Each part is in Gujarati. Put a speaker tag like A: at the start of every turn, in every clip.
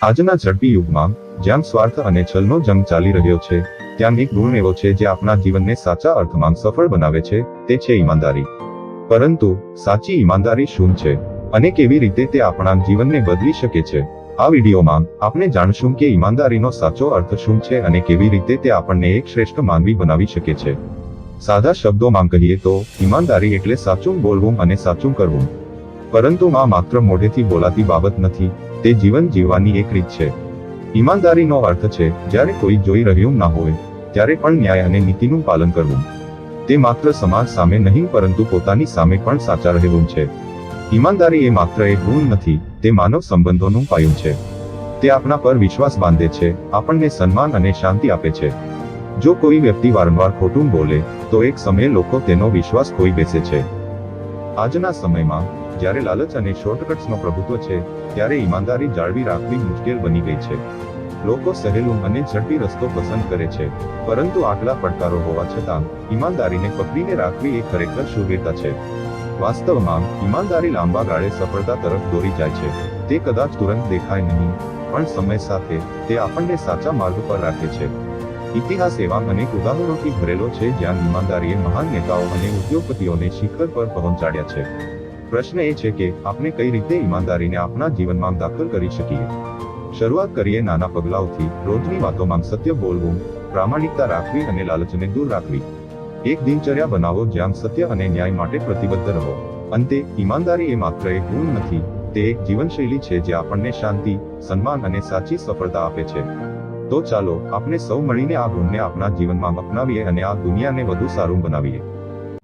A: આજના ઝડપી યુગમાં જ્યાં સ્વાર્થ અને છલનો જંગ ચાલી રહ્યો છે, ત્યાં એક ગુણ એવો છે જે આપણા જીવનને સાચા અર્થમાં સફળ બનાવે છે, તે છે ઈમાનદારી. પરંતુ સાચી ઈમાનદારી શું છે અને કેવી રીતે તે આપણા જીવનને બદલી શકે છે? આ વિડીયોમાં આપણે જાણશું કે ઈમાનદારીનો સાચો અર્થ શું છે અને કેવી રીતે તે આપણને એક શ્રેષ્ઠ માનવી બનાવી શકે છે. સાદા શબ્દોમાં કહીએ તો ઈમાનદારી એટલે સાચું બોલવું અને સાચું કરવું. પરંતુ આ માત્ર મોઢેથી બોલાતી બાબત નથી, તે જીવન જીવવાની એક રીત છે. ઈમાનદારીનો અર્થ છે જ્યારે કોઈ જોઈ રહ્યું ના હોય ત્યારે પણ ન્યાય અને નીતિનું પાલન કરવું. તે માત્ર સમાજ સામે નહીં પરંતુ પોતાની સામે પણ સાચા રહેવું છે. ઈમાનદારી એ માત્ર એક ગુણ નથી, તે માનવ સંબંધોનું પાયું છે. તે આપણા પર વિશ્વાસ બાંધે છે, આપણને સન્માન અને શાંતિ આપે છે. જો કોઈ વ્યક્તિ વારંવાર ખોટું બોલે તો એક સમયે લોકો તેનો વિશ્વાસ ખોઈ બેસે છે. આજના સમયમાં જ્યારે લાલચ અને શોર્ટકટ્સનો પ્રભુત્વ છે, ત્યારે ઈમાનદારી જાળવી રાખવી મુશ્કેલ બની ગઈ છે. લોકો સહેલું અને ઝડપી રસ્તો પસંદ કરે છે, પરંતુ આટલા પડકારો હોવા છતાં ઈમાનદારીને પકડીને રાખવી એ ખરેખર શુભેચ્છા છે. વાસ્તવમાં ઈમાનદારી લાંબા ગાળે સફળતા તરફ દોરી જાય છે. તે કદાચ તુરંત દેખાય નહીં, પણ સમય સાથે તે આપણને સાચા માર્ગ પર રાખે છે. ઇતિહાસ એવા અનેક ઉદાહરણોથી ભરેલો છે જ્યાં ઈમાનદારીએ મહાન નેતાઓ અને ઉદ્યોગપતિઓને શિખર પર પહોંચાડ્યા છે. પ્રશ્ન એ છે કે આપણે કઈ રીતે ઈમાનદારીને આપણા જીવનમાં દાખલ કરી શકીએ. શરૂઆત કરીએ નાના પગલાઓથી. રોજની વાતોમાં સત્ય બોલવું, પ્રામાણિકતા રાખવી અને લાલચને દૂર રાખવી. એક દિનચર્યા બનાવો જ્યાં સત્ય અને ન્યાય માટે પ્રતિબદ્ધ રહો. અંતે, ઈમાનદારી એ માત્ર એક ગુણ નથી, તે એક જીવનશૈલી છે જે આપણને શાંતિ, સન્માન અને સાચી સફળતા આપે છે. તો ચાલો આપણે સૌ મળીને આ ગુણને આપણા જીવનમાં અપનાવીએ અને આ દુનિયાને વધુ સારું બનાવીએ.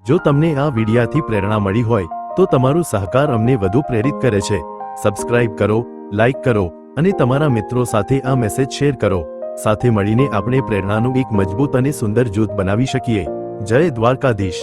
B: જો તમને આ વિડિયાથી પ્રેરણા મળી હોય તો તમારો સહકાર અમને વધુ પ્રેરિત કરે છે. સબસ્ક્રાઇબ કરો, લાઇક કરો અને તમારા મિત્રો સાથે આ મેસેજ શેર કરો. સાથે મળીને આપણે પ્રેરણાનું એક મજબૂત અને સુંદર જૂથ બનાવી શકીએ. જય દ્વારકાધીશ.